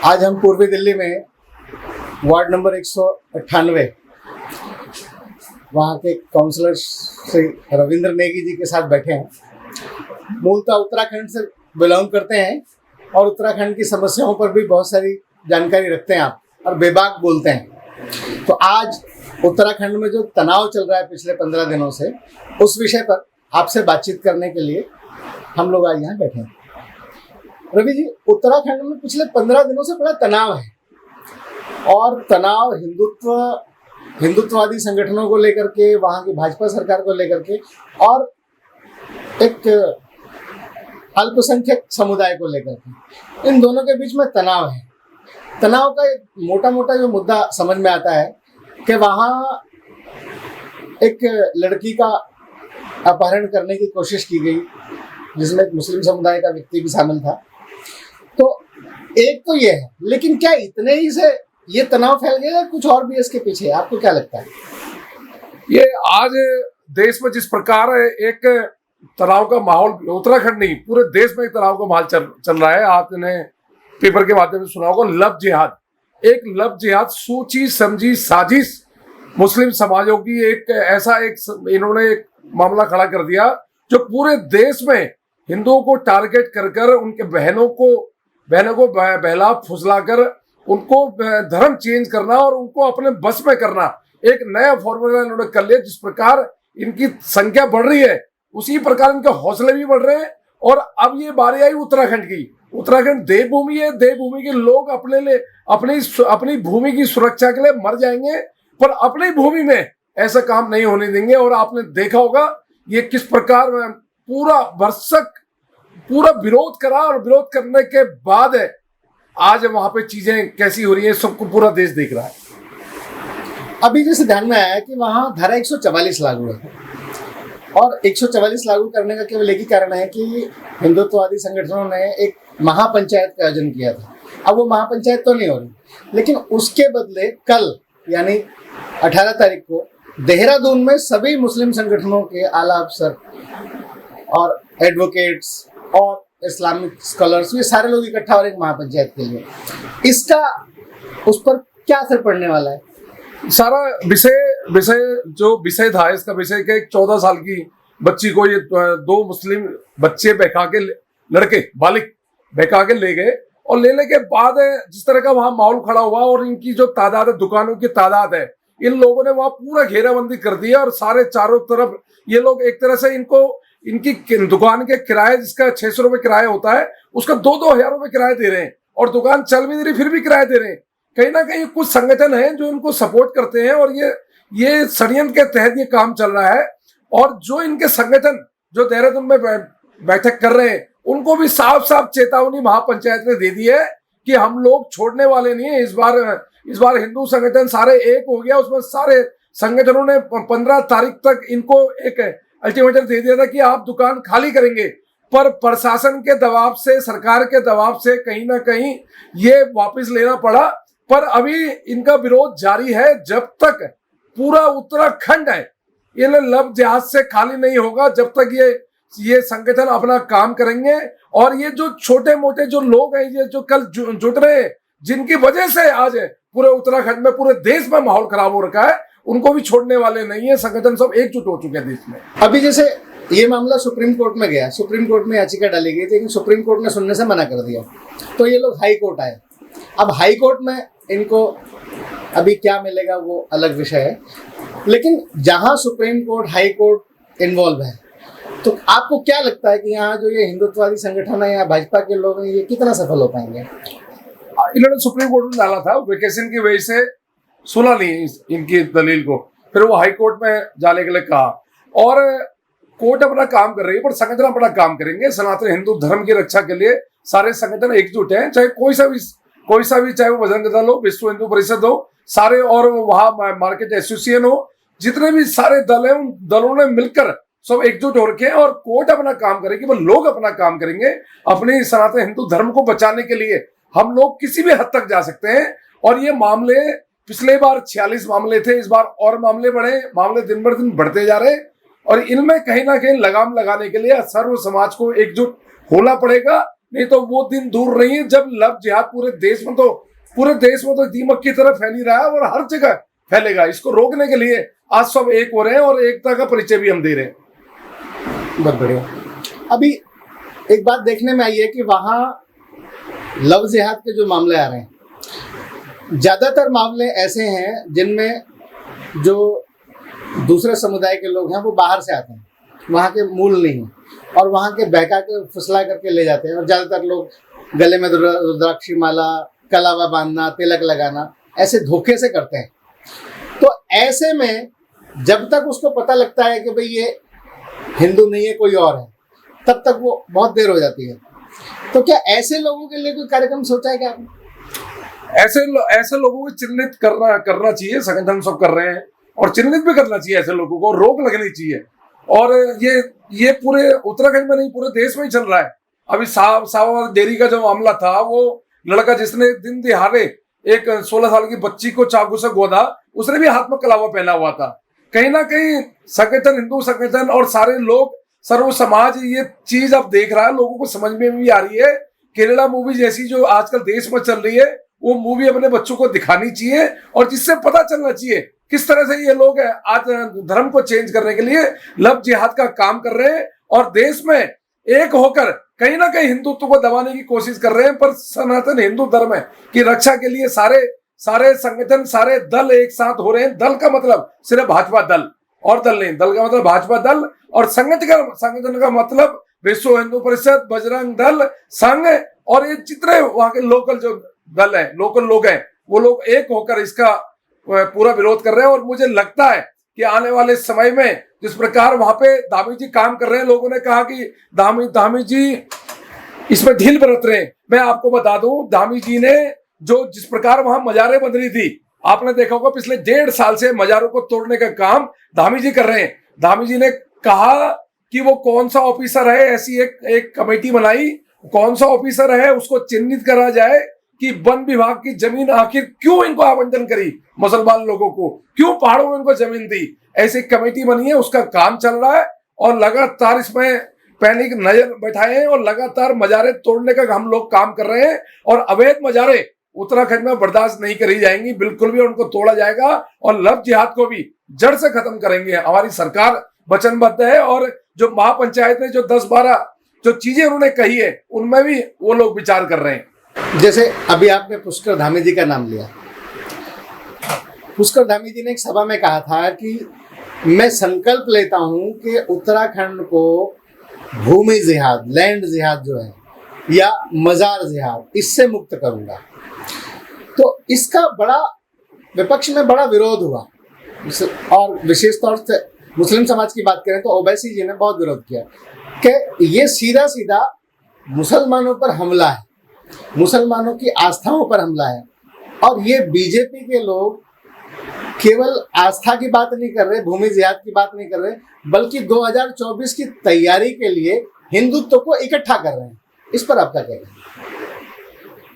आज हम पूर्वी दिल्ली में वार्ड नंबर 198 वहाँ के काउंसलर श्री रविंद्र नेगी जी के साथ बैठे हैं। मूलतः उत्तराखंड से बिलोंग करते हैं और उत्तराखंड की समस्याओं पर भी बहुत सारी जानकारी रखते हैं आप, और बेबाक बोलते हैं। तो आज उत्तराखंड में जो तनाव चल रहा है पिछले 15 दिनों से, उस विषय पर आपसे बातचीत करने के लिए हम लोग आज यहाँ बैठे हैं। रवि जी, उत्तराखंड में पिछले 15 दिनों से बड़ा तनाव है, और तनाव हिंदुत्ववादी संगठनों को लेकर के, वहाँ की भाजपा सरकार को लेकर के, और एक अल्पसंख्यक समुदाय को लेकर के, इन दोनों के बीच में तनाव है। तनाव का एक मोटा मोटा जो मुद्दा समझ में आता है कि वहाँ एक लड़की का अपहरण करने की कोशिश की गई, जिसमें एक मुस्लिम समुदाय का व्यक्ति भी शामिल था। तो एक तो ये है, लेकिन क्या इतने ही से ये तनाव फैल गया, कुछ और भी इसके पीछे? आपको क्या लगता है? ये आज देश में जिस प्रकार एक तनाव का माहौल, उत्तराखंड नहीं पूरे देश में एक तनाव का माहौल चल रहा है। आपने पेपर के माध्यम से सुना होगा, लव जिहाद। एक लव जिहाद सोची समझी साजिश मुस्लिम समाजों की इन्होंने एक मामला खड़ा कर दिया, जो पूरे देश में हिंदुओं को टारगेट कर उनके बहनों को बहला फुसला कर उनको धर्म चेंज करना और उनको अपने बस में करना, एक नया फॉर्मूला इन्होंने कर लिया। जिस प्रकार इनकी संख्या बढ़ रही है, उसी प्रकार इनके हौसले भी बढ़ रहे हैं। और अब ये बारी आई उत्तराखंड की। उत्तराखंड देवभूमि है, देवभूमि के लोग अपनी भूमि की सुरक्षा के लिए मर जाएंगे, पर अपनी भूमि में ऐसा काम नहीं होने देंगे। और आपने देखा होगा ये किस प्रकार पूरा विरोध करा, और विरोध करने के बाद आज वहां पे चीजें कैसी हो रही है, सबको पूरा देश देख रहा है। अभी जैसे ध्यान में आया है कि वहाँ धारा 144 लागू है, और 144 लागू करने का केवल एक ही कारण है कि हिंदुत्ववादी संगठनों ने एक महापंचायत का आयोजन किया था। अब वो महापंचायत तो नहीं हो रही, लेकिन उसके बदले कल यानी 18 तारीख को देहरादून में सभी मुस्लिम संगठनों के आला अफसर और एडवोकेट्स और इस्लामिक स्कॉलर्स, ये सारे लोग इकट्ठा हो रहे हैं महापंचायत के लिए। इसका उस पर क्या असर पड़ने वाला है? सारा विषय था इसका विषय के, एक 14 साल की बच्ची को ये 2 मुस्लिम बच्चे लड़के बालिग बहका के ले गए, और लेने के बाद जिस तरह का वहां माहौल खड़ा हुआ, और इनकी जो तादाद है, दुकानों की तादाद है, इन लोगों ने वहां पूरा घेराबंदी कर दिया। और सारे चारों तरफ ये लोग एक तरह से इनकी दुकान के किराए, जिसका 600 रुपए किराया होता है, उसका 2-2 हजार रुपए किराया दे रहे हैं, और दुकान चल भी नहीं रही फिर भी किराया दे रहे हैं। कहीं ना कहीं कुछ संगठन हैं जो इनको सपोर्ट करते हैं, और ये षड्यंत्र के तहत ये काम चल रहा है। और जो इनके संगठन जो देहरादून में बैठक कर रहे हैं, उनको भी साफ साफ चेतावनी महापंचायत ने दे दी है कि हम लोग छोड़ने वाले नहीं है। इस बार हिंदू संगठन सारे एक हो गया। उसमें सारे संगठनों ने 15 तारीख तक इनको एक अल्टीमेटम दे दिया था कि आप दुकान खाली करेंगे, पर प्रशासन के दबाव से, सरकार के दबाव से कहीं ना कहीं ये वापस लेना पड़ा। पर अभी इनका विरोध जारी है जब तक पूरा उत्तराखंड है ये लव जिहाद से खाली नहीं होगा, जब तक ये संगठन अपना काम करेंगे। और ये जो छोटे मोटे जो लोग हैं, ये जो कल जुट रहे हैं, जिनकी वजह से आज पूरे उत्तराखंड में, पूरे देश में माहौल खराब हो रखा है, उनको भी छोड़ने वाले नहीं है। संगठन सब एकजुट हो चुके हैं देश में। अभी जैसे ये मामला सुप्रीम कोर्ट में गया, सुप्रीम कोर्ट में याचिका डाली गई थी, लेकिन सुप्रीम कोर्ट ने सुनने से मना कर दिया, तो ये लोग हाई कोर्ट आए। अब हाई कोर्ट में इनको अभी क्या मिलेगा वो अलग विषय है, लेकिन जहां supreme court, high court involve है, तो आपको क्या लगता है कि यहाँ जो ये हिंदुत्ववादी संगठन है या भाजपा के लोग हैं, ये कितना सफल हो पाएंगे? इन्होंने सुप्रीम कोर्ट में डाला था, वेकेशन की वजह से सुना नहीं इनकी दलील को, फिर वो हाई कोर्ट में जाने के लिए कहा। और कोर्ट अपना काम कर रही है, पर संगठन अपना काम करेंगे। सनातन हिंदू धर्म की रक्षा के लिए सारे संगठन एकजुट हैं, चाहे कोई सा भी, चाहे वो बजरंग दल हो, विश्व हिंदू परिषद हो, सारे, और वहां मार्केट एसोसिएशन हो, जितने भी सारे दल हैं, उन दलों ने मिलकर सब एकजुट हो रखे हैं। और कोर्ट अपना काम करेगी, वो लोग अपना काम करेंगे। अपने सनातन हिंदू धर्म को बचाने के लिए हम लोग किसी भी हद तक जा सकते हैं। और ये मामले, पिछले बार 46 मामले थे, इस बार और मामले दिन ब दिन बढ़ते जा रहे, और इनमें कहीं ना कहीं लगाम लगाने के लिए सर्व समाज को एकजुट होना पड़ेगा। नहीं तो वो दिन दूर नहीं है जब लव जिहाद पूरे देश में तो दीमक की तरह फैल ही रहा है और हर जगह फैलेगा। इसको रोकने के लिए आज सब एक हो रहे हैं और एकता का परिचय भी हम दे रहे हैं। बहुत बढ़िया। अभी एक बात देखने में आई है कि वहाँ लव जिहाद के जो मामले आ रहे हैं, ज़्यादातर मामले ऐसे हैं जिनमें जो दूसरे समुदाय के लोग हैं वो बाहर से आते हैं, वहाँ के मूल नहीं हैं, और वहाँ के बहका के फुसला करके ले जाते हैं। और ज़्यादातर लोग गले में रुद्राक्षी माला, कलावा बांधना, तिलक लगाना ऐसे धोखे से करते हैं। तो ऐसे में जब तक उसको पता लगता है कि भाई ये हिंदू नहीं है कोई और है, तब तक वो बहुत देर हो जाती है। तो क्या ऐसे लोगों के लिए कोई कार्यक्रम सोचा है क्या आपने? ऐसे लोगों को चिन्हित करना चाहिए, संगठन सब कर रहे हैं और चिन्हित भी करना चाहिए ऐसे लोगों को, रोक लगनी चाहिए। और ये पूरे उत्तराखंड में नहीं, पूरे देश में ही चल रहा है। अभी साबरमती डेयरी का जो मामला था, वो लड़का जिसने दिन दिहाड़े एक 16 साल की बच्ची को चाकू से गोदा, उसने भी हाथ में कलावा पहना हुआ था। कहीं ना कहीं संगठन, हिंदू संगठन और सारे लोग, सर्व समाज ये चीज अब देख रहा है, लोगों को समझ में भी आ रही है। केरला मूवी जैसी जो आजकल देश में चल रही है, वो मूवी अपने बच्चों को दिखानी चाहिए और जिससे पता चलना चाहिए किस तरह से ये लोग आज धर्म को चेंज करने के लिए लव जिहाद का काम कर रहे हैं और देश में एक होकर कहीं ना कहीं हिंदुत्व को दबाने की कोशिश कर रहे हैं। पर सनातन हिंदू धर्म की रक्षा के लिए सारे संगठन, सारे दल एक साथ हो रहे हैं। दल का मतलब सिर्फ भाजपा दल और दल नहीं, दल का मतलब भाजपा दल, और संगठन का मतलब विश्व हिंदू परिषद, बजरंग दल, संघ और ये जितने वहां के लोकल जो दल है, लोकल लोग हैं, वो लोग एक होकर इसका पूरा विरोध कर रहे हैं। और मुझे लगता है कि आने वाले समय में जिस प्रकार वहां पे धामी जी काम कर रहे हैं, लोगों ने कहा कि धामी जी इसमें ढील बरत रहे हैं। मैं आपको बता दूं, धामी जी ने जिस प्रकार वहां मजारें बन रही थी, आपने देखा होगा पिछले 1.5 साल से मजारों को तोड़ने का काम धामी जी कर रहे हैं। धामी जी ने कहा कि वो कौन सा ऑफिसर है, ऐसी एक कमेटी बनाई, कौन सा ऑफिसर है उसको चिन्हित करा जाए कि वन विभाग की जमीन आखिर क्यों इनको आवंटन करी, मुसलमान लोगों को क्यों पहाड़ों में इनको जमीन दी। ऐसी कमेटी बनी है, उसका काम चल रहा है और लगातार इसमें पैनिक नजर बैठाए हैं और लगातार मजारे तोड़ने का हम लोग काम कर रहे हैं। और अवैध मजारे उत्तराखंड में बर्दाश्त नहीं करी जाएंगी बिल्कुल भी, उनको तोड़ा जाएगा और लव जिहाद को भी जड़ से खत्म करेंगे। हमारी सरकार वचनबद्ध है और जो महापंचायत ने जो 10-12 जो चीजें उन्होंने कही है, उनमें भी वो लोग विचार कर रहे हैं। जैसे अभी आपने पुष्कर धामी जी का नाम लिया, पुष्कर धामी जी ने एक सभा में कहा था कि मैं संकल्प लेता हूं कि उत्तराखंड को भूमि जिहाद, लैंड जिहाद जो है, या मजार जिहाद, इससे मुक्त करूंगा। तो इसका बड़ा विपक्ष में बड़ा विरोध हुआ और विशेष तौर से मुस्लिम समाज की बात करें तो ओवैसी जी ने बहुत विरोध किया कि ये सीधा सीधा मुसलमानों पर हमला है, मुसलमानों की आस्थाओं पर हमला है। और ये बीजेपी के लोग केवल आस्था की बात नहीं कर रहे, भूमि जिहाद की बात नहीं कर रहे, बल्कि 2024 की तैयारी के लिए हिंदुत्व को इकट्ठा कर रहे हैं। इस पर आपका क्या कहना है?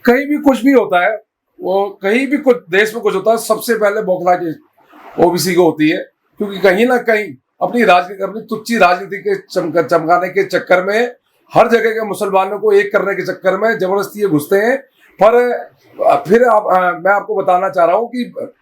कहीं भी कुछ भी होता है, वो कहीं भी कुछ देश में कुछ होता है, सबसे पहले बौखला के ओबीसी को होती है, क्योंकि कहीं ना कहीं अपनी तुच्छी राजनीति के चमकाने के चक्कर में, हर जगह के मुसलमानों को एक करने के चक्कर में जबरदस्ती ये घुसते हैं। पर फिर मैं आपको बताना चाह रहा हूं कि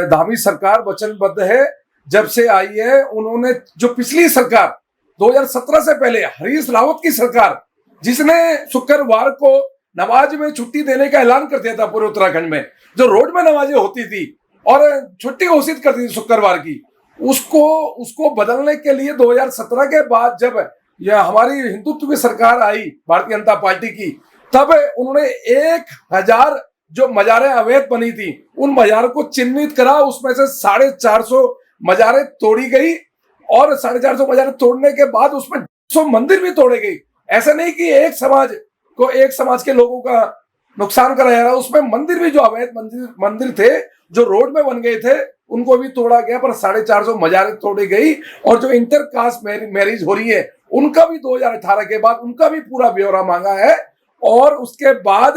धामी सरकार वचनबद्ध है। जब से आई है, उन्होंने जो पिछली सरकार 2017 से पहले हरीश रावत की सरकार, जिसने शुक्रवार को नमाज में छुट्टी देने का ऐलान कर दिया था पूरे उत्तराखंड में, जो रोड में नमाजें होती थी और छुट्टी घोषित कर दी थी शुक्रवार की, उसको बदलने के लिए 2017 के बाद जब यह हमारी हिंदुत्व की सरकार आई, भारतीय जनता पार्टी की, तब उन्होंने 1000 जो मजारें अवैध बनी थी, उन मजारों को चिन्हित करा। उसमें से 450 मजारें तोड़ी गई और 450 मजारें तोड़ने के बाद उसमें 100 मंदिर भी तोड़े गई। ऐसा नहीं कि एक समाज के लोगों का नुकसान करा जा रहा, उसमें मंदिर भी जो अवैध मंदिर थे, जो रोड में बन गए थे, उनको भी तोड़ा गया। पर 450 मजारें तोड़ी गई और जो इंटरकास्ट मैरिज हो रही है, उनका भी 2018 के बाद उनका भी पूरा ब्यौरा मांगा है। और उसके बाद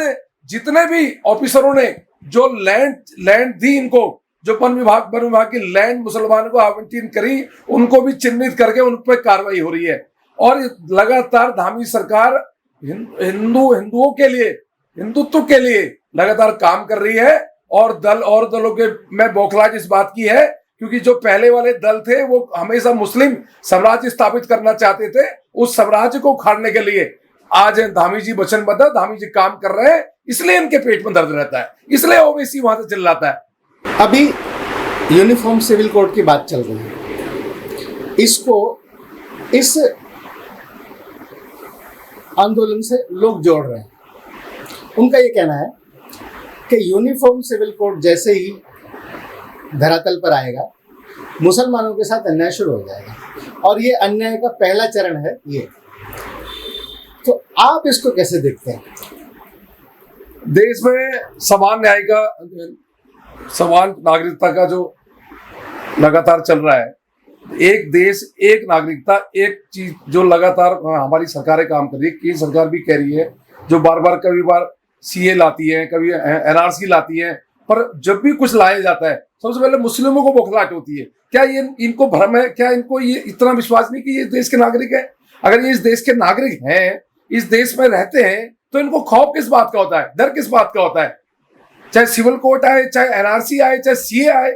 जितने भी ऑफिसरों ने जो लैंड दी, इनको जो वन विभाग की लैंड मुसलमानों को आवंटित करी, उनको भी चिन्हित करके उन पर कार्रवाई हो रही है। और लगातार धामी सरकार हिंदुओं के लिए, हिंदुत्व के लिए लगातार काम कर रही है। और दलों के में बौखलाहट इस बात की है क्योंकि जो पहले वाले दल थे वो हमेशा मुस्लिम साम्राज्य स्थापित करना चाहते थे। उस साम्राज्य को उखाड़ने के लिए आज धामी जी वचनबद्ध, धामी जी काम कर रहे हैं, इसलिए इनके पेट में दर्द रहता है, इसलिए ओवैसी वहां से चिल्लाता है। अभी यूनिफॉर्म सिविल कोड की बात चल रही है, इसको इस आंदोलन से लोग जोड़ रहे हैं। उनका ये कहना है कि यूनिफॉर्म सिविल कोड जैसे ही धरातल पर आएगा, मुसलमानों के साथ अन्याय शुरू हो जाएगा और ये अन्याय का पहला चरण है ये। तो आप इसको कैसे देखते हैं? देश में समान न्याय का, समान नागरिकता का जो लगातार चल रहा है, एक देश एक नागरिकता एक चीज जो लगातार हमारी सरकारें काम कर रही है, केंद्र सरकार भी कह रही है, जो बार बार कभी बार सीए लाती है, कभी एनआरसी लाती है, पर जब भी कुछ लाया जाता है सबसे पहले मुस्लिमों को बौखलाहट होती है। क्या ये इनको भ्रम है? क्या इनको ये इतना विश्वास नहीं कि ये देश के नागरिक है? अगर ये इस देश के नागरिक हैं, इस देश में रहते हैं, तो इनको खौफ किस बात का होता है, डर किस बात का होता है? चाहे सिविल कोर्ट आए, चाहे एनआरसी आए, चाहे सीए आए,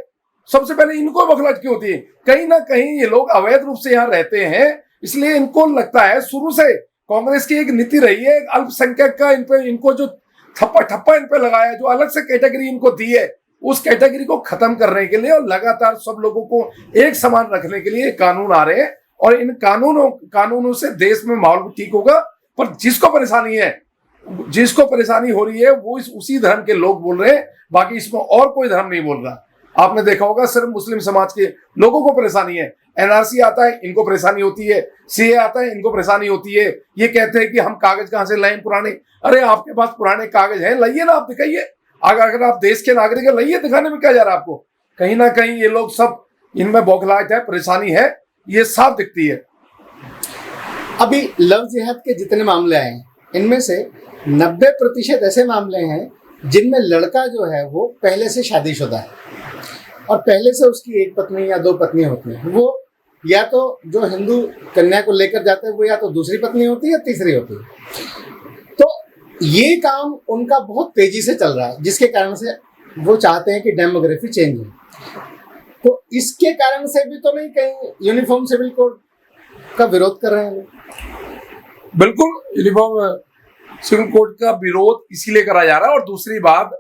सबसे पहले इनको बौखलाहट क्यों होती है? कहीं ना कहीं ये लोग अवैध रूप से यहाँ रहते हैं, इसलिए इनको लगता है, शुरू से कांग्रेस की एक नीति रही है, अल्पसंख्यक का इनको जो ठप्पा इन पे लगाया, जो अलग से कैटेगरी इनको दी है, उस कैटेगरी को खत्म करने के लिए और लगातार सब लोगों को एक समान रखने के लिए कानून आ रहे हैं। और इन कानूनों से देश में माहौल ठीक होगा। पर जिसको परेशानी हो रही है वो उसी धर्म के लोग बोल रहे हैं, बाकी इसमें और कोई धर्म नहीं बोल रहा। आपने देखा होगा सिर्फ मुस्लिम समाज के लोगों को परेशानी है। एनआरसी आता है, इनको परेशानी होती है, सीए आता है, इनको परेशानी होती है। ये कहते हैं कि हम कागज कहां से लाएं पुराने। अरे आपके पास पुराने कागज हैं, लाइए ना, आप दिखाइए। अगर आप देश के नागरिक हैं, लाइए, दिखाने में क्या जा रहा है आपको? कहीं ना कहीं ये लोग सब, इनमें बौखलाहट है, परेशानी है, ये साफ दिखती है। अभी लव जिहाद के जितने मामले आए हैं, इनमें से 90% ऐसे मामले हैं जिनमें लड़का जो है वो पहले से शादीशुदा है और पहले से उसकी एक पत्नी या दो पत्नी होती है। वो या तो जो हिंदू कन्या को लेकर जाते हैं वो या तो दूसरी पत्नी होती है या तीसरी होती है। तो ये काम उनका बहुत तेजी से चल रहा है, जिसके कारण से वो चाहते हैं कि डेमोग्राफी चेंज हो। तो इसके कारण से भी तो नहीं कहीं यूनिफॉर्म सिविल कोड का विरोध कर रहे हैं? बिल्कुल, यूनिफॉर्म सिविल कोड का विरोध इसीलिए करा जा रहा है। और दूसरी बात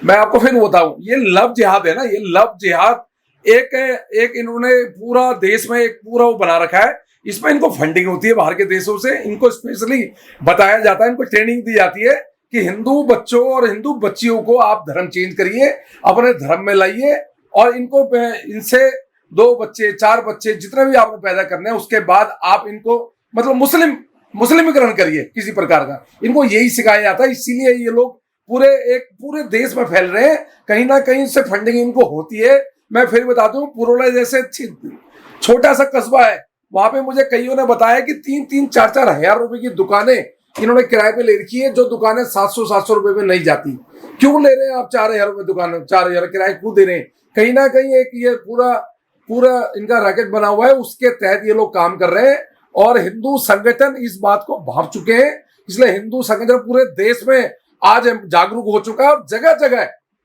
मैं आपको फिर बताऊं, ये लव जिहाद है ना, ये लव जिहाद एक इन्होंने पूरा देश में एक पूरा वो बना रखा है। इसमें इनको फंडिंग होती है बाहर के देशों से, इनको स्पेशली बताया जाता है, इनको ट्रेनिंग दी जाती है कि हिंदू बच्चों और हिंदू बच्चियों को आप धर्म चेंज करिए, अपने धर्म में लाइए और इनको इनसे 2 बच्चे 4 बच्चे जितने भी आपने पैदा करने हैं, उसके बाद आप इनको मतलब मुस्लिमीकरण करिए किसी प्रकार का। इनको यही सिखाया जाता है। इसीलिए ये लोग पूरे देश में फैल रहे हैं। कहीं ना कहीं से फंडिंग इनको होती है। मैं फिर बता दूं, पुरोला जैसे छोटा सा कस्बा है, वहां पे मुझे कईयों ने बताया कि 3-4 हजार रुपए की दुकानें इन्होंने किराए पे ले रखी है, जो दुकानें 700 रुपए में नहीं जाती। क्यों ले रहे हैं आप 4 हजार रुपए दुकान, 4 हजार किराए क्यों दे रहे हैं? कहीं ना कहीं एक ये पूरा इनका रैकेट बना हुआ है, उसके तहत ये लोग काम कर रहे हैं। और हिंदू संगठन इस बात को भांप चुके हैं, इसलिए हिंदू संगठन पूरे देश में आज जागरूक हो चुका है और जगह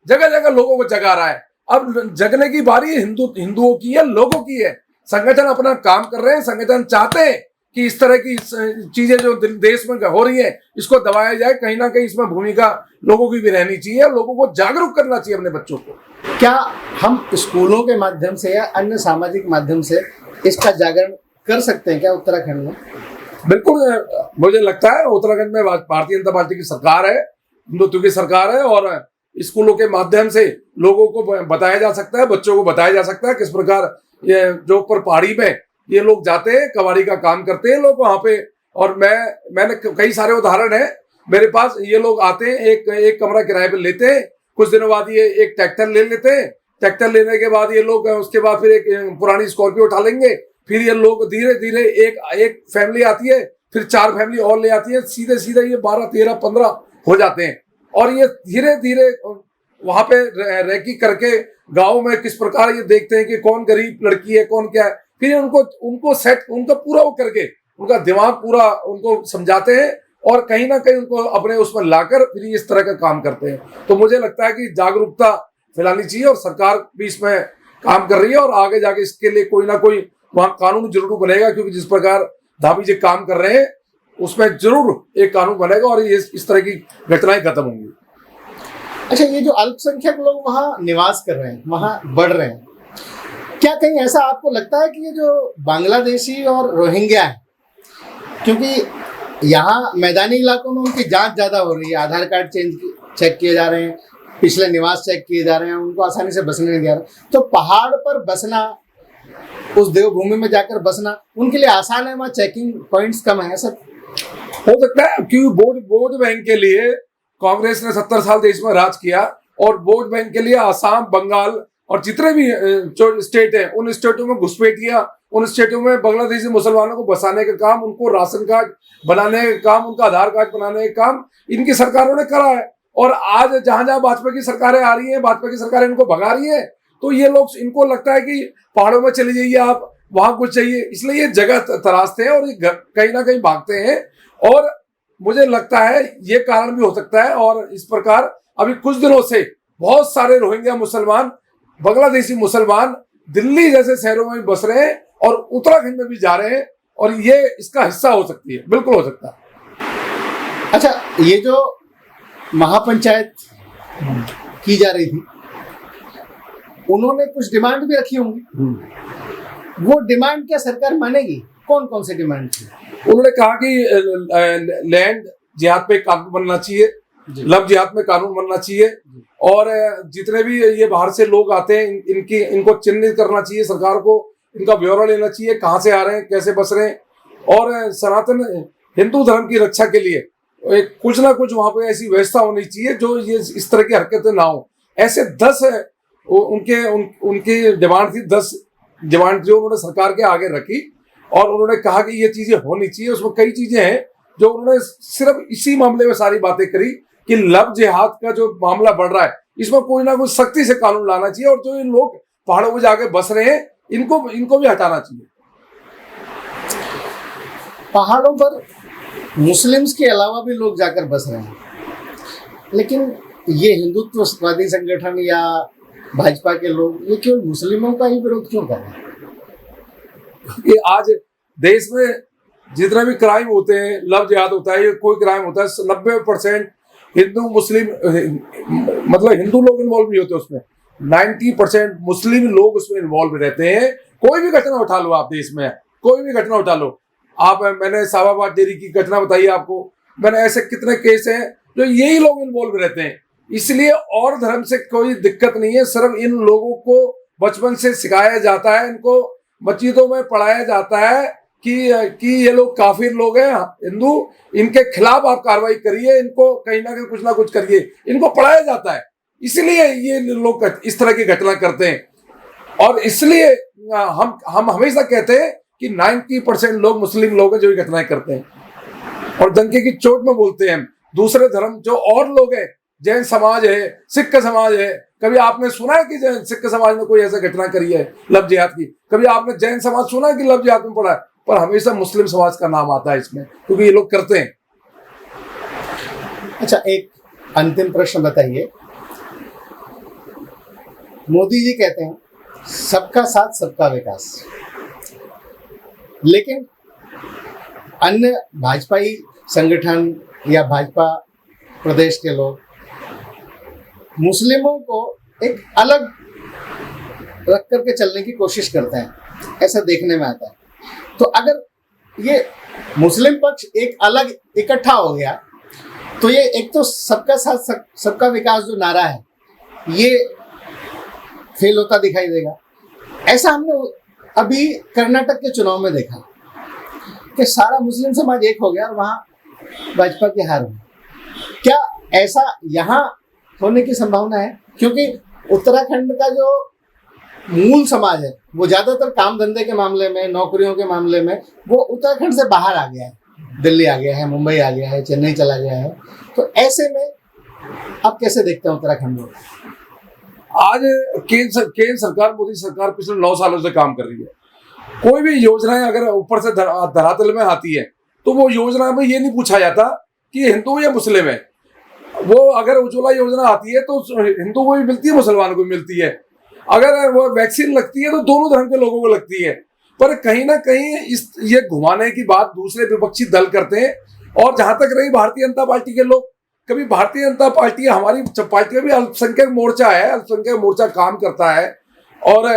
जगह लोगों को जगा रहा है। अब जगने की बारी हिंदुओं की है, लोगों की है। संगठन अपना काम कर रहे हैं। संगठन चाहते हैं कि इस तरह की चीजें जो देश में हो रही है इसको दबाया जाए। कहीं ना कहीं इसमें भूमिका लोगों की भी रहनी चाहिए, लोगों को जागरूक करना चाहिए अपने बच्चों को। क्या हम स्कूलों के माध्यम से या अन्य सामाजिक माध्यम से इसका जागरण कर सकते हैं क्या उत्तराखंड में? बिल्कुल, मुझे लगता है उत्तराखंड में भारतीय जनता पार्टी की सरकार है, हिंदुत्व की सरकार है और स्कूलों के माध्यम से लोगों को बताया जा सकता है, बच्चों को बताया जा सकता है किस प्रकार ये जो ऊपर पहाड़ी में ये लोग जाते हैं, कबाड़ी का काम करते हैं लोग वहां पे। और मैंने कई सारे उदाहरण है मेरे पास। ये लोग आते हैं, एक कमरा किराए पे लेते हैं, कुछ दिनों बाद ये एक ट्रैक्टर ले लेते हैं। ट्रैक्टर लेने के बाद ये लोग उसके बाद फिर एक पुरानी स्कॉर्पियो उठा लेंगे। फिर ये लोग धीरे धीरे एक फैमिली आती है, फिर 4 फैमिली और ले आती है, सीधे ये 12, 13, 15 हो जाते हैं। और ये धीरे धीरे वहां पे रैकी करके गांव में किस प्रकार ये देखते हैं कि कौन गरीब लड़की है, कौन क्या है। फिर उनका पूरा वो करके उनका दिमाग पूरा उनको समझाते हैं और कहीं ना कहीं उनको अपने उसमें लाकर फिर इस तरह का काम करते हैं। तो मुझे लगता है कि जागरूकता फैलानी चाहिए और सरकार भी इसमें काम कर रही है, और आगे जाके इसके लिए कोई ना कोई वहां कानून जरूर बनेगा, क्योंकि जिस प्रकार धामी जी काम कर रहे हैं उसमें जरूर एक कानून बनेगा और ये इस तरह की घटनाएं खत्म होंगी। अच्छा, ये जो अल्पसंख्यक लोग वहाँ निवास कर रहे हैं, वहाँ बढ़ रहे हैं, क्या कहीं ऐसा आपको लगता है कि ये जो बांग्लादेशी और रोहिंग्या है, क्योंकि यहाँ मैदानी इलाकों में उनकी जांच ज़्यादा हो रही है, आधार कार्ड चेक किए जा रहे हैं, पिछले निवास चेक किए जा रहे हैं, उनको आसानी से बसने नहीं दिया रहा, तो पहाड़ पर बसना, उस देवभूमि में जाकर बसना उनके लिए आसान है, वहाँ चेकिंग पॉइंट्स कम है, सर? हो सकता है, क्योंकि वोट बैंक के लिए कांग्रेस ने 70 साल देश में राज किया, और वोट बैंक के लिए आसाम, बंगाल और जितने भी जो स्टेट है उन स्टेटों में घुसपैठियां, उन स्टेटों में बांग्लादेशी मुसलमानों को बसाने का काम, उनको राशन कार्ड बनाने का काम, उनका आधार कार्ड बनाने का काम इनकी सरकारों ने करा है। और आज जहां जहां भाजपा की सरकारें आ रही हैं, भाजपा की सरकारें इनको भगा रही है, तो ये लोग, इनको लगता है कि पहाड़ों में चले जाइए आप, वहां कुछ चाहिए, इसलिए ये जगह तराशते हैं और ये कहीं ना कहीं भागते हैं। और मुझे लगता है ये कारण भी हो सकता है। और इस प्रकार अभी कुछ दिनों से बहुत सारे रोहिंग्या मुसलमान, बांग्लादेशी मुसलमान दिल्ली जैसे शहरों में भी बस रहे हैं और उत्तराखंड में भी जा रहे हैं, और ये इसका हिस्सा हो सकती है, बिल्कुल हो सकता है। अच्छा, ये जो महापंचायत की जा रही थी, उन्होंने कुछ डिमांड भी रखी होंगी, वो डिमांड क्या सरकार मानेगी? कौन कौन से डिमांड थी? उन्होंने कहा कि लैंड जिहाद पे कानून बनना चाहिए, लव जिहाद में कानून बनना चाहिए, और जितने भी ये बाहर से लोग आते हैं इनको चिन्हित करना चाहिए, सरकार को इनका ब्यौरा लेना चाहिए, कहाँ से आ रहे हैं, कैसे बस रहे हैं, और सनातन हिंदू धर्म की रक्षा के लिए कुछ ना कुछ वहां पे ऐसी व्यवस्था होनी चाहिए जो ये इस तरह की हरकतें ना हो। ऐसे 10 उनकी डिमांड थी, 10 डिमांड जो उन्होंने सरकार के आगे रखी, और उन्होंने कहा कि ये चीजें होनी चाहिए। उसमें कई चीजें हैं जो उन्होंने सिर्फ इसी मामले में सारी बातें करी कि लव जिहाद का जो मामला बढ़ रहा है इसमें कोई ना कोई सख्ती से कानून लाना चाहिए, और जो इन लोग पहाड़ों में जाके बस रहे हैं इनको भी हटाना चाहिए। पहाड़ों पर मुस्लिम्स के अलावा भी लोग जाकर बस रहे हैं, लेकिन ये हिंदुत्ववादी संगठन या भाजपा के लोग ये केवल मुस्लिमों का ही विरोध क्यों कर रहे हैं? कि आज देश में जितने भी क्राइम होते हैं, लव जिहाद होता है, ये कोई क्राइम होता है, 90% हिंदू मुस्लिम, मतलब हिंदू लोग इन्वॉल्व नहीं होते उसमें, 90% मुस्लिम लोग उसमें इन्वॉल्व रहते हैं। कोई भी घटना उठा लो आप, देश में कोई भी घटना उठा लो आप, मैंने साबाबाद डेयरी की घटना बताई आपको, मैंने ऐसे कितने केस हैं जो यही लोग इन्वॉल्व रहते हैं। इसलिए और धर्म से कोई दिक्कत नहीं है, सिर्फ इन लोगों को बचपन से सिखाया जाता है, इनको मस्जिदों में पढ़ाया जाता है कि ये लोग काफिर लोग हैं, हिंदू, इनके खिलाफ आप कार्रवाई करिए, इनको कहीं ना कुछ करिए, इनको पढ़ाया जाता है। इसलिए ये लोग इस तरह की घटना करते हैं, और इसलिए हम हमेशा कहते हैं कि 90% लोग मुस्लिम लोग हैं जो ये घटनाएं करते हैं, और डंके की चोट में बोलते हैं। दूसरे धर्म जो और लोग हैं, जैन समाज है, सिख समाज है, कभी आपने सुना है कि सिख समाज ने कोई ऐसा घटना करी है लव जिहाद की? कभी आपने जैन समाज सुना है कि लव जिहाद में पड़ा है? पर हमेशा मुस्लिम समाज का नाम आता है इसमें, क्योंकि ये लोग करते हैं। अच्छा, एक अंतिम प्रश्न बताइए। मोदी जी कहते हैं सबका साथ सबका विकास, लेकिन अन्य भाजपाई संगठन या भाजपा प्रदेश के लोग मुस्लिमों को एक अलग रख करके चलने की कोशिश करते हैं, ऐसा देखने में आता है। तो अगर ये मुस्लिम पक्ष एक अलग इकट्ठा हो गया तो ये एक तो सबका साथ सबका विकास जो नारा है ये फेल होता दिखाई देगा। ऐसा हमने अभी कर्नाटक के चुनाव में देखा कि सारा मुस्लिम समाज एक हो गया और वहाँ भाजपा की हार हुई। क्या ऐसा यहाँ होने की संभावना है? क्योंकि उत्तराखंड का जो मूल समाज है वो ज्यादातर काम धंधे के मामले में, नौकरियों के मामले में वो उत्तराखंड से बाहर आ गया है, दिल्ली आ गया है, मुंबई आ गया है, चेन्नई चला गया है। तो ऐसे में आप कैसे देखते हैं उत्तराखंड में? आज केंद्र सरकार, मोदी सरकार पिछले 9 सालों से काम कर रही है। कोई भी योजनाएं अगर ऊपर से धरातल में आती है तो वो योजना में ये नहीं पूछा जाता कि हिंदू या मुस्लिम है। वो अगर उज्ज्वला योजना आती है तो हिंदू को भी मिलती है, मुसलमान को भी मिलती है। अगर वो वैक्सीन लगती है तो दोनों धर्म के लोगों को लगती है। पर कहीं ना कहीं ये घुमाने की बात दूसरे विपक्षी दल करते हैं। और जहां तक रही भारतीय जनता पार्टी के लोग, कभी भारतीय जनता पार्टी, हमारी पार्टी में भी अल्पसंख्यक मोर्चा है, अल्पसंख्यक मोर्चा काम करता है और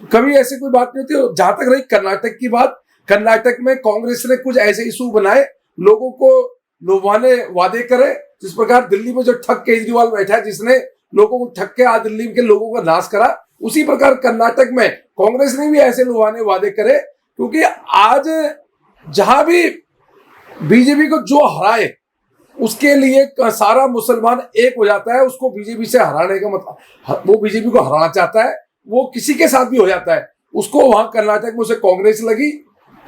कभी ऐसी कोई बात नहीं होती। जहां तक रही कर्नाटक की बात, कर्नाटक में कांग्रेस ने कुछ ऐसे इशू बनाए, लोगों को लुभाने वादे करे। जिस प्रकार दिल्ली में जो ठग केजरीवाल बैठा है, जिसने लोगों को ठग के आज दिल्ली के लोगों का नाश करा, उसी प्रकार कर्नाटक में कांग्रेस ने भी ऐसे लुभाने वादे करे। क्योंकि आज जहां भी बीजेपी को जो हराए, उसके लिए सारा मुसलमान एक हो जाता है। उसको बीजेपी से हराने का मतलब, वो बीजेपी को हराना चाहता है, वो किसी के साथ भी हो जाता है। उसको वहां कर्नाटक में उसे कांग्रेस लगी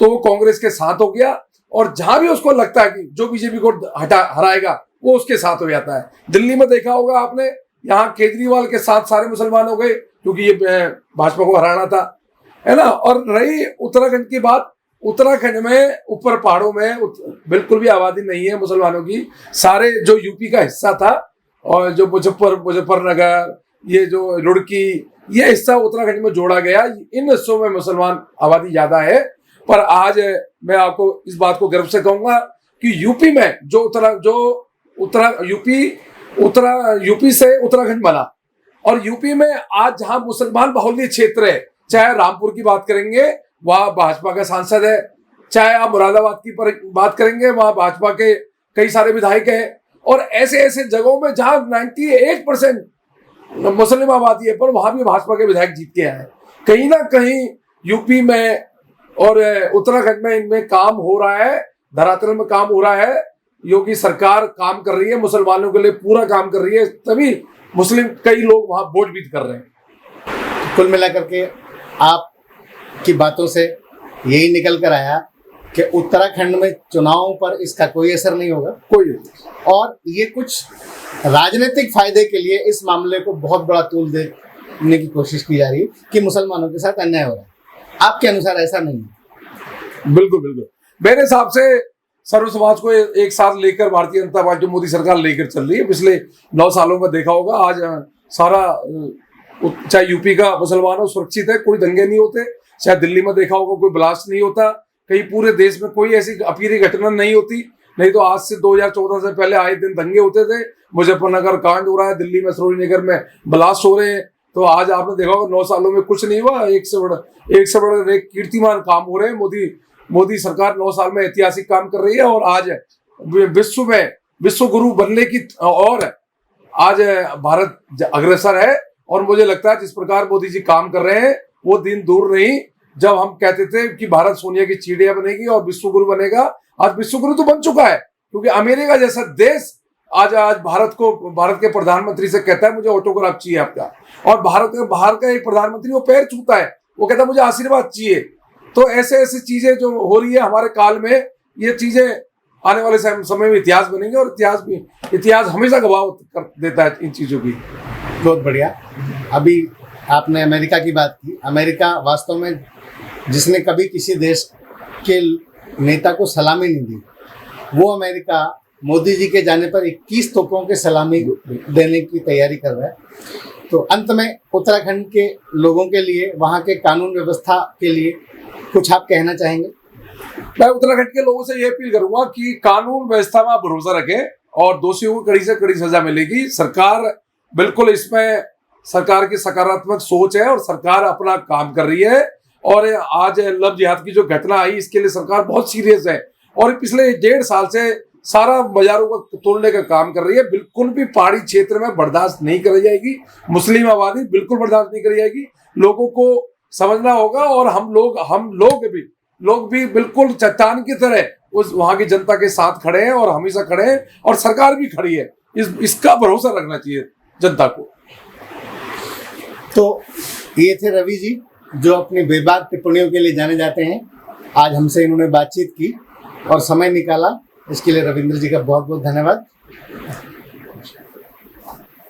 तो वो कांग्रेस के साथ हो गया, और जहां भी उसको लगता है कि जो बीजेपी को हराएगा वो उसके साथ हो जाता है। दिल्ली में देखा होगा आपने, यहाँ केजरीवाल के साथ सारे मुसलमान हो गए क्योंकि ये भाजपा को हराना था, है ना। और रही उत्तराखंड की बात, उत्तराखंड में ऊपर पहाड़ों में बिल्कुल भी आबादी नहीं है मुसलमानों की। सारे जो यूपी का हिस्सा था, और जो मुजफ्फरनगर, ये जो रुड़की, ये हिस्सा उत्तराखंड में जोड़ा गया। इन हिस्सों में मुसलमान आबादी ज्यादा है। पर आज मैं आपको इस बात को गर्व से कहूंगा कि यूपी में यूपी से उत्तराखंड बना, और यूपी में आज जहां मुसलमान बहुल्य क्षेत्र है, चाहे रामपुर की बात करेंगे वहां भाजपा का सांसद है, चाहे आप मुरादाबाद की बात करेंगे वहां भाजपा के कई सारे विधायक हैं, और ऐसे ऐसे जगहों में जहां 98% मुस्लिम आबादी है, पर वहां भी भाजपा के विधायक जीत के आए। कहीं ना कहीं यूपी में और उत्तराखंड में इनमें काम हो रहा है, धरातल में काम हो रहा है। योगी सरकार काम कर रही है, मुसलमानों के लिए पूरा काम कर रही है, तभी मुस्लिम कई लोग वहां वोट भी कर रहे हैं। कुल मिलाकर के आपकी बातों से यही निकल कर आया कि उत्तराखंड में चुनावों पर इसका कोई असर नहीं होगा, कोई, और ये कुछ राजनीतिक फायदे के लिए इस मामले को बहुत बड़ा तूल देने की कोशिश की जा रही है कि मुसलमानों के साथ अन्याय हो रहा है। आपके अनुसार ऐसा नहीं है? बिल्कुल बिल्कुल, मेरे हिसाब से सर्व समाज को एक साथ लेकर भारतीय जनता पार्टी मोदी सरकार लेकर चल रही है। पिछले 9 सालों में देखा होगा, आज सारा चाहे यूपी का मुसलमान हो सुरक्षित है, कोई दंगे नहीं होते। चाहे दिल्ली में देखा होगा, कोई ब्लास्ट नहीं होता, कहीं पूरे देश में कोई ऐसी अप्रिय घटना नहीं होती। नहीं तो आज से 2014 से पहले आए दिन दंगे होते थे, मुजफ्फरनगर कांड हो रहा है, दिल्ली में सरोजनी नगर में ब्लास्ट हो रहे हैं। तो आज आपने देखा होगा 9 सालों में कुछ नहीं हुआ, एक से बड़ा कीर्तिमान काम हो रहे हैं। मोदी सरकार 9 साल में ऐतिहासिक काम कर रही है, और आज विश्व गुरु बनने की और आज भारत अग्रसर है। और मुझे लगता है जिस प्रकार मोदी जी काम कर रहे हैं, वो दिन दूर नहीं जब हम कहते थे कि भारत सोनिया की चिड़िया बनेगी और विश्व गुरु बनेगा। आज विश्व गुरु तो बन चुका है, क्योंकि अमेरिका जैसा देश आज भारत के प्रधानमंत्री से कहता है मुझे ऑटोग्राफ चाहिए आपका, और बाहर का एक प्रधानमंत्री वो पैर छूता है, वो कहता है मुझे आशीर्वाद चाहिए। तो ऐसे ऐसी चीजें जो हो रही है हमारे काल में, ये चीजें आने वाले समय में इतिहास बनेंगे, और इतिहास हमेशा गवाह कर देता है इन चीजों की। बहुत बढ़िया। अभी आपने अमेरिका की बात की। अमेरिका वास्तव में जिसने कभी किसी देश के नेता को सलामी नहीं दी, वो अमेरिका मोदी जी के जाने पर 21 तोपों के सलामी देने की तैयारी कर रहा है। तो अंत में उत्तराखंड के लोगों के लिए, वहाँ के कानून व्यवस्था के लिए कुछ आप कहना चाहेंगे? मैं उत्तराखंड के लोगों से यह अपील करूंगा कि कानून व्यवस्था में आप भरोसा रखें, और दोषियों को कड़ी से कड़ी सजा मिलेगी। सरकार बिल्कुल इसमें, सरकार की सकारात्मक सोच है और सरकार अपना काम कर रही है। और आज लव जिहाद की जो घटना आई, इसके लिए सरकार बहुत सीरियस है, और पिछले 1.5 साल से सारा बाजारों को तोड़ने का काम कर रही है। बिल्कुल भी पहाड़ी क्षेत्र में बर्दाश्त नहीं करी जाएगी, मुस्लिम आबादी बिल्कुल बर्दाश्त नहीं करी जाएगी। लोगों को समझना होगा, और हम लोग भी बिल्कुल चट्टान की तरह उस वहां की जनता के साथ खड़े हैं, और हमेशा खड़े हैं, और सरकार भी खड़ी है। इसका भरोसा रखना चाहिए जनता को। तो ये थे रवि जी, जो अपनी बेबाक टिप्पणियों के लिए जाने जाते हैं। आज हमसे इन्होंने बातचीत की और समय निकाला, इसके लिए रविंद्र जी का बहुत बहुत धन्यवाद।